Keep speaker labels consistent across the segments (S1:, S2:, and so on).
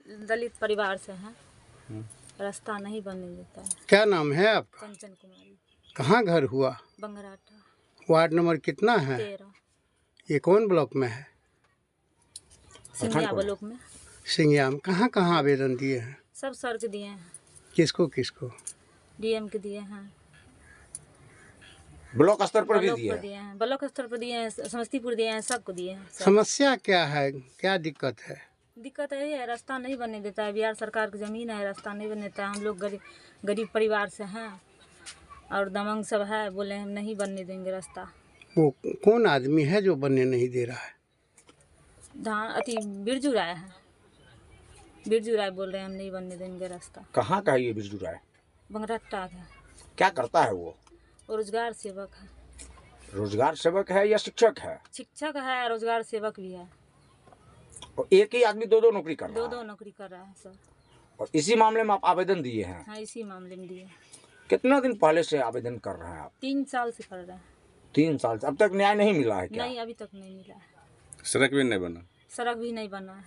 S1: दलित परिवार से हैं, रास्ता नहीं बनने देता है।
S2: क्या नाम है आपका?
S1: कंचन कुमारी।
S2: कहाँ घर हुआ?
S1: बंगराटा।
S2: वार्ड नंबर कितना है?
S1: 13।
S2: ये कौन ब्लॉक में है?
S1: सिंगिया ब्लॉक में।
S2: सिंगिया में कहाँ कहाँ आवेदन दिए हैं?
S1: सब सर के दिए हैं।
S2: किसको किसको?
S1: डीएम के दिए हैं,
S3: ब्लॉक स्तर पर भी दिए
S1: हैं, ब्लॉक स्तर पर दिए हैं, समस्तीपुर दिए हैं, सबको दिए हैं।
S2: समस्या क्या है, क्या दिक्कत है?
S1: दिक्कत यही है, रास्ता नहीं बनने देता है। बिहार सरकार की ज़मीन है, रास्ता नहीं बनने देता है। हम लोग गरीब परिवार से हैं और दमंग सब है, बोले हम नहीं बनने देंगे रास्ता।
S2: वो कौन आदमी है जो बनने नहीं दे रहा है?
S1: बिरजू राय है। बिरजू राय बोल रहे हैं हम नहीं बनने देंगे रास्ता।
S3: कहाँ का है ये बिरजू राय?
S1: बंगराटा है।
S3: क्या करता है वो?
S1: रोजगार सेवक है।
S3: रोजगार सेवक है या शिक्षक है?
S1: शिक्षक है, रोजगार सेवक भी है।
S3: और एक ही आदमी दो नौकरी कर रहा है?
S1: दो नौकरी कर रहा है सर।
S3: और इसी मामले में आप आवेदन दिए हैं?
S1: हाँ, इसी मामले में दिए।
S3: कितना दिन पहले से आवेदन कर रहे हैं आप?
S1: 3 साल से कर रहे हैं।
S3: 3 साल से अब तक न्याय नहीं मिला है क्या?
S1: नहीं, अभी तक नहीं मिला है।
S4: सड़क भी नहीं बना?
S1: सड़क भी नहीं बना है।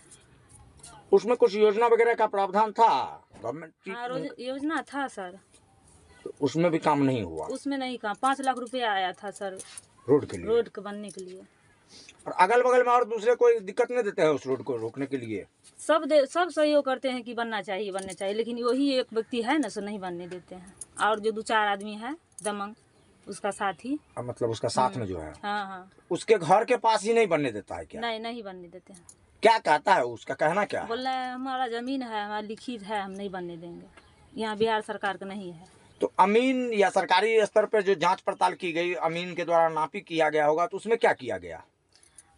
S3: उसमें कुछ योजना वगैरह का प्रावधान था गवर्नमेंट?
S1: हाँ, योजना था सर।
S3: तो उसमें भी काम नहीं हुआ?
S1: उसमें नहीं काम। 5 लाख रुपया आया था सर
S3: रोड के लिए,
S1: रोड के बनने के लिए।
S3: और अगल बगल में और दूसरे कोई दिक्कत नहीं देते हैं उस रोड को रोकने के लिए?
S1: सब सहयोग करते हैं कि बनना चाहिए, लेकिन वही एक व्यक्ति है ना, सो नहीं बनने देते हैं। और जो 2-4 आदमी है दमंग, उसका साथी,
S3: मतलब उसका साथ में जो है,
S1: हाँ हाँ,
S3: उसके घर के पास ही नहीं बनने देता है क्या?
S1: नहीं बनने देते हैं।
S3: क्या कहता है उसका कहना क्या है?
S1: बोल रहा है हमारा जमीन है, हमारा लिखित है, हम नहीं बनने देंगे। यहाँ बिहार सरकार का नहीं है।
S3: तो अमीन या सरकारी स्तर पर जो जांच पड़ताल की गई, अमीन के द्वारा नापी किया गया होगा, तो उसमें क्या किया गया?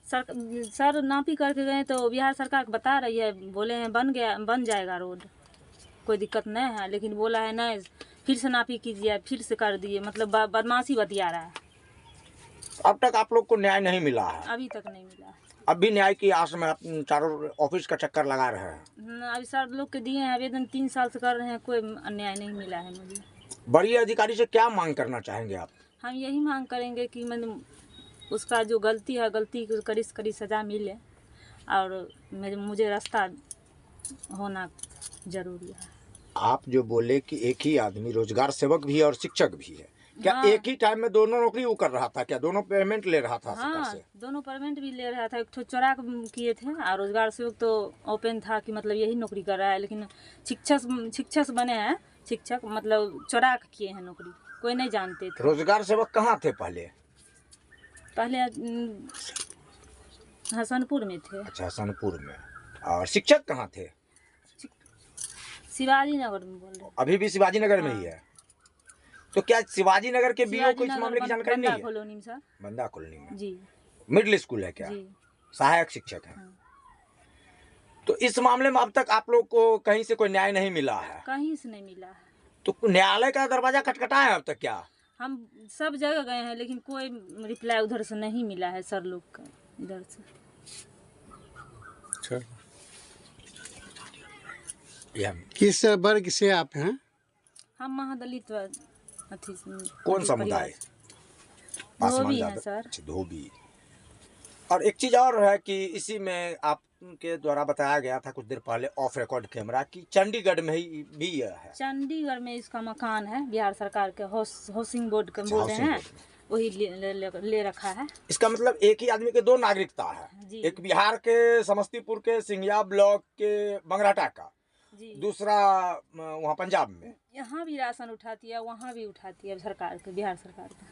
S1: सर नापी करके गए तो बिहार सरकार बता रही है, बोले हैं बन जाएगा रोड, कोई दिक्कत नहीं है। लेकिन बोला है नहीं, फिर से नापी कीजिए, फिर से कर दिए, मतलब बदमाशी बतिया रहा है।
S3: अब तक आप लोग को न्याय नहीं मिला है?
S1: अभी तक नहीं मिला है।
S3: अब भी न्याय की आस में आप चारों ऑफिस का चक्कर लगा रहे हैं?
S1: अभी सर लोग के दिए हैं आवेदन, 3 साल से कर रहे हैं, कोई न्याय नहीं मिला है मुझे।
S3: बड़ी अधिकारी से क्या मांग करना चाहेंगे आप?
S1: हम यही मांग करेंगे कि उसका जो गलती है, गलती को कड़ी सज़ा मिले और मुझे रास्ता होना जरूरी है।
S3: आप जो बोले कि एक ही आदमी रोजगार सेवक भी है और शिक्षक भी है, क्या
S1: हाँ।
S3: एक ही टाइम में दोनों नौकरी वो कर रहा था? क्या दोनों पेमेंट ले रहा था सरकार
S1: हाँ,
S3: से?
S1: दोनों पेमेंट भी ले रहा था। एक चोरा किए थे और रोजगार सेवक तो ओपन था कि मतलब यही नौकरी कर रहा है। लेकिन शिक्षक बने हैं, शिक्षक मतलब चोरा किए हैं नौकरी, कोई नहीं जानते थे।
S3: रोजगार सेवक कहाँ थे पहले?
S1: हसनपुर में थे।
S3: अच्छा, हसनपुर में। और शिक्षक कहाँ थे?
S1: शिवाजी नगर में बोल रहे।
S3: अभी भी शिवाजी नगर में ही है? तो क्या शिवाजी नगर के बीओ को इस मामले की जानकारी नहीं है?
S1: कॉलोनी में सर।
S3: बंदा कॉलोनी में
S1: जी।
S3: मिडिल स्कूल है क्या?
S1: जी।
S3: सहायक शिक्षक है।
S1: हाँ।
S3: तो इस मामले में अब तक आप लोग को कहीं से कोई न्याय नहीं मिला है?
S1: कहीं से नहीं मिला है।
S3: तो न्यायालय का दरवाजा खटखटाया है अब तक क्या?
S1: हम सब जगह गए हैं, लेकिन कोई रिप्लाई उधर से नहीं मिला है सर लोग का, इधर से।
S4: अच्छा,
S2: किस वर्ग से आप हैं?
S1: हम महादलित
S3: कौन समुदाय?
S1: धोबी है सर।
S3: अच्छा, धोबी। और एक चीज और है कि इसी में आपके द्वारा बताया गया था कुछ देर पहले ऑफ रिकॉर्ड कैमरा कि चंडीगढ़ में ही भी यह है।
S1: चंडीगढ़ में इसका मकान है, बिहार सरकार के हाउसिंग बोर्ड के बोल रहे हैं, वही ले रखा है।
S3: इसका मतलब एक ही आदमी के 2 नागरिकता है? एक बिहार के समस्तीपुर के सिंगिया ब्लॉक के बंगराटा का, दूसरा वहाँ पंजाब में।
S1: यहाँ भी राशन उठाती है, वहाँ भी उठाती है सरकार के, बिहार सरकार का।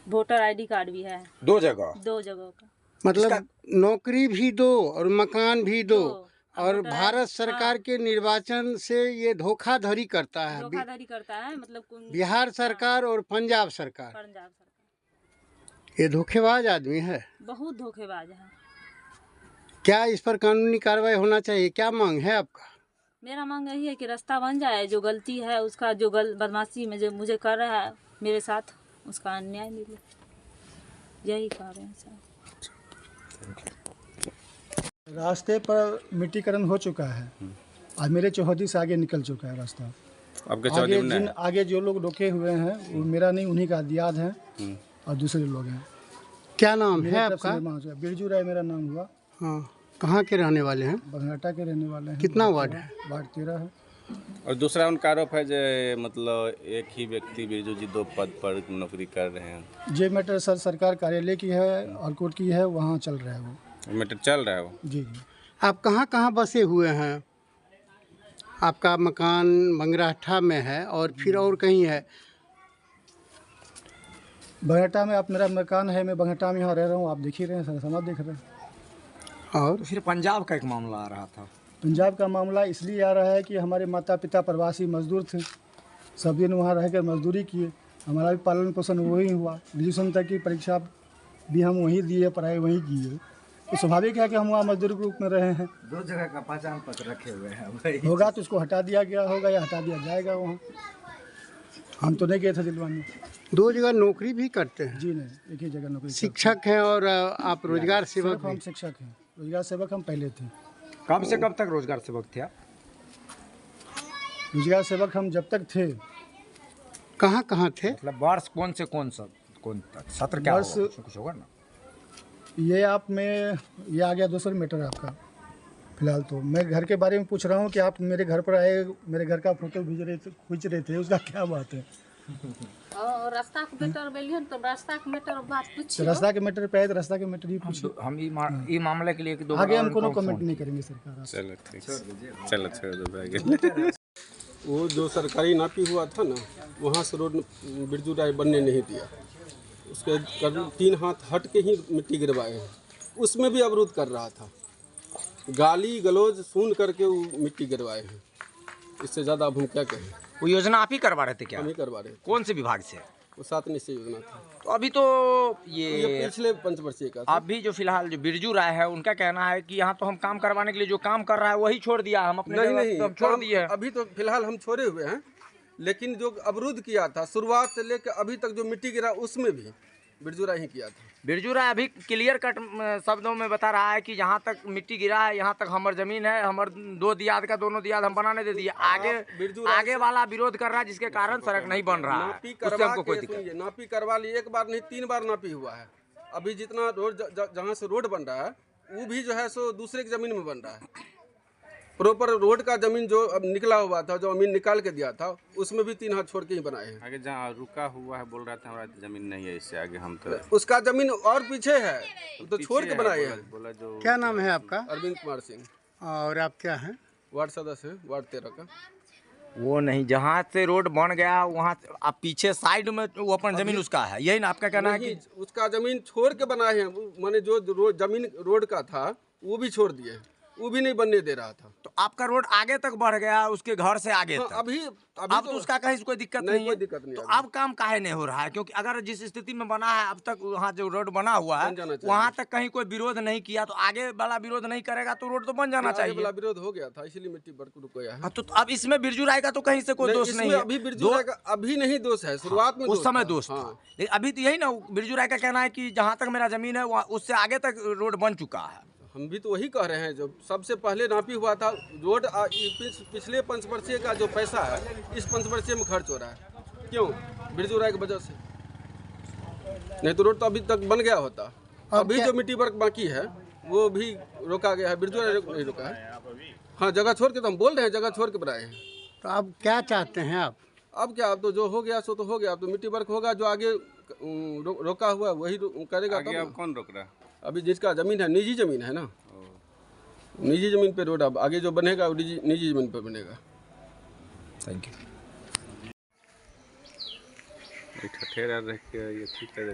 S1: वोटर ID कार्ड भी है
S3: 2 जगह?
S1: 2 जगह का।
S2: मतलब नौकरी भी दो और मकान भी दो, और भारत सरकार के निर्वाचन से ये धोखाधड़ी करता है।
S1: मतलब
S2: बिहार सरकार और पंजाब सरकार ये धोखेबाज आदमी है,
S1: बहुत धोखेबाज है।
S2: क्या इस पर कानूनी कार्रवाई होना चाहिए? क्या मांग है आपका?
S1: मेरा मांग यही है कि रास्ता बन जाए, जो गलती है उसका, जो बदमाशी में जो मुझे कर रहा है मेरे साथ, उसका अन्याय मिले, यही कह रहे हैं सर।
S5: रास्ते पर मिट्टीकरण हो चुका है और मेरे चौहद्दी से आगे निकल चुका है रास्ता। आगे जो लोग रोके हुए हैं वो मेरा नहीं, उन्हीं का दियाद है और दूसरे लोग हैं।
S2: क्या नाम है आपका?
S5: बिरजू राय मेरा नाम हुआ।
S2: हाँ, कहाँ के रहने वाले हैं?
S5: बंगराटा के रहने वाले हैं।
S2: कितना वार्ड है?
S5: वार्ड 13 है।
S4: और दूसरा उनका आरोप है जो मतलब एक ही व्यक्ति बिरजू जी 2 पद पर नौकरी कर रहे हैं।
S5: जे मैटर सर सरकार कार्यालय की है और कोर्ट की है, वहाँ चल रहा है वो
S4: मैटर चल रहा है वो।
S5: जी जी।
S2: आप कहाँ बसे हुए हैं? आपका मकान बंगराठा में है और फिर और कहीं है?
S5: बंगराटा में आप मेरा मकान है, मैं बंगराटा में यहाँ रह रहा हूँ, आप देख ही रहे हैं सर, समाज देख रहे हैं।
S2: और
S3: तो फिर पंजाब का एक मामला आ रहा था।
S5: पंजाब का मामला इसलिए आ रहा है कि हमारे माता पिता प्रवासी मजदूर थे, सब दिन वहाँ रहकर मजदूरी किए, हमारा भी पालन पोषण वहीं हुआ, ग्रेजुएशन तक की परीक्षा भी हम वहीं दिए, पढ़ाई वहीं किए, तो स्वाभाविक है कि हम वहाँ मजदूर के रूप में रहे हैं।
S3: 2 जगह का पहचान पत्र रखे हुए हैं।
S5: होगा तो उसको हटा दिया गया होगा या हटा दिया जाएगा वहाँ। हम तो नहीं गए थे दिलवाने।
S2: 2 जगह नौकरी भी करते हैं?
S5: जी नहीं, एक ही जगह नौकरी।
S2: शिक्षक हैं और आप रोजगार सेवक
S5: हम
S2: भी?
S5: शिक्षक हैं, रोजगार सेवक हम पहले थे।
S3: कब से कब तक रोजगार सेवक थे आप?
S5: रोजगार सेवक हम जब तक थे।
S2: कहाँ थे?
S3: मतलब वर्ष कौन तक सत्र क्या
S5: वर्ष
S3: होगा? कुछ होगा ना?
S5: ये आप में ये आ गया दूसरा मैटर आपका। फिलहाल तो मैं घर के बारे में पूछ रहा हूँ कि आप मेरे घर पर आए, मेरे घर का फोटो खींच रहे थे, उसका क्या बात है?
S6: और रास्ता के मैटर बेलियन तो रास्ता के मैटर बात
S5: तो
S6: पूछिए।
S5: रास्ता के मैटर पे आए तो रास्ता के मैटर ही पूछिए।
S3: हम ये मामले के लिए
S5: आगे हम कोनो कमेंट नहीं करेंगे सरकार।
S4: चलो ठीक, चलो छोड़ दो आगे।
S7: वो जो सरकारी नापी हुआ था ना, वहाँ से रोड बिरजू राय बनने नहीं दिया। उसके 3 हाथ हट के ही मिट्टी गिरवाए हैं, उसमें भी अवरोध कर रहा था। गाली गलौज सुन करके वो मिट्टी गिरवाए हैं। इससे ज़्यादा अब हम क्या कहें?
S3: वो योजना आप ही करवा रहे थे क्या?
S7: हम ही करवा रहे थे।
S3: कौन से विभाग से?
S7: वो 7 निश्चय योजना था।
S3: तो अभी तो
S7: ये पिछले पंचवर्षीय का था।
S3: अभी जो फिलहाल जो बिरजू राय है, उनका कहना है कि यहाँ तो हम काम करवाने के लिए जो काम कर रहा है वही छोड़ दिया, हम अपने
S7: नहीं
S3: हम छोड़ दिए।
S7: अभी तो फिलहाल हम छोड़े हुए हैं, लेकिन जो अवरुद्ध किया था शुरुआत से लेकर अभी तक जो मिट्टी गिरा उसमें भी बिरजू राय ही किया था।
S3: बिरजू राय अभी क्लियर कट शब्दों में बता रहा है कि जहाँ तक मिट्टी गिरा है यहाँ तक हमार जमीन है, हमार 2 दियाद का दोनों दियाद हम बनाने दे दिए। आगे वाला विरोध कर रहा है, जिसके कारण सड़क नहीं बन रहा है।
S7: नापी
S3: उससे
S7: करवा
S3: हमको कोई
S7: के
S3: दिक्कत
S7: सुनिए, नापी करवा ली, 1 बार नहीं 3 बार नापी हुआ है। अभी जितना रोड जहाँ से रोड बन रहा है वो भी जो है सो दूसरे की जमीन में बन रहा है। प्रॉपर रोड का जमीन जो अब निकला हुआ था, जो जमीन निकाल के दिया था, उसमें भी 3 हाथ छोड़ के ही बनाए हैं।
S4: आगे जहाँ रुका हुआ है बोल रहा था हमारा जमीन नहीं है, इससे आगे हम तो
S7: उसका जमीन और पीछे है, तो छोड़ के बनाए हैं।
S4: बोला जो।
S2: क्या नाम है आपका?
S7: अरविंद कुमार सिंह,
S2: और आप क्या हैं?
S7: वार्ड सदस्य हैं, वार्ड 13 का।
S3: वो नहीं, जहाँ से रोड बन गया वहाँ आप पीछे साइड में वो अपन जमीन उसका है, यही ना आपका कहना है कि
S7: उसका जमीन छोड़ के बनाए हैं। माने जो जमीन रोड का था वो भी छोड़ दिए, वो भी नहीं बनने दे रहा था।
S3: तो आपका रोड आगे तक बढ़ गया, उसके घर से आगे तक।
S7: अभी
S3: अब तो उसका कहीं से कोई दिक्कत नहीं है।
S7: कोई दिक्कत नहीं
S3: तो
S7: अभी।
S3: अब काम काहे नहीं हो रहा है? क्योंकि अगर जिस स्थिति में बना है अब तक, वहाँ जो रोड बना हुआ है
S7: बन जाना चाहिए।
S3: वहाँ तक कहीं कोई विरोध नहीं किया, तो आगे वाला विरोध नहीं करेगा तो रोड तो बन जाना
S7: आगे
S3: चाहिए।
S7: वाला विरोध हो गया था, इसीलिए मिट्टी रुक गया है।
S3: तो अब इसमें बिरजू राय का तो कहीं से कोई दोष नहीं है।
S7: अभी बिरजू राय का अभी नहीं दोष है, शुरुआत में
S3: उस समय
S7: था।
S3: दोष था,
S7: हाँ।
S3: लेकिन अभी तो यही ना बिरजू राय का कहना है कि जहाँ तक मेरा जमीन है वहाँ उससे आगे तक रोड बन चुका है।
S7: हम भी तो वही कह रहे हैं, जो सबसे पहले नापी हुआ था रोड पिछले पंचवर्षीय का जो पैसा है इस पंचवर्षीय में खर्च हो रहा है। क्यों? बिरजू राय की वजह से। नहीं तो रोड तो अभी तक बन गया होता। अभी जो मिट्टी वर्क बाकी है वो भी रोका गया है, बिरजू राय नहीं रोका है। हाँ, जगह छोड़ के तो हम बोल रहे हैं, जगह छोड़ के बनाए हैं।
S2: तो अब क्या चाहते हैं आप?
S7: अब क्या, अब तो जो हो गया सो तो हो गया। अब तो मिट्टी वर्क होगा, जो आगे रोका हुआ है वही करेगा।
S4: आगे अब कौन रोक रहा है?
S7: अभी जिसका जमीन है, निजी जमीन है ना, निजी जमीन पे रोड अब आगे जो बनेगा वो निजी जमीन पे बनेगा।
S3: Thank you.
S4: ठेरा रख के ये ठीक है।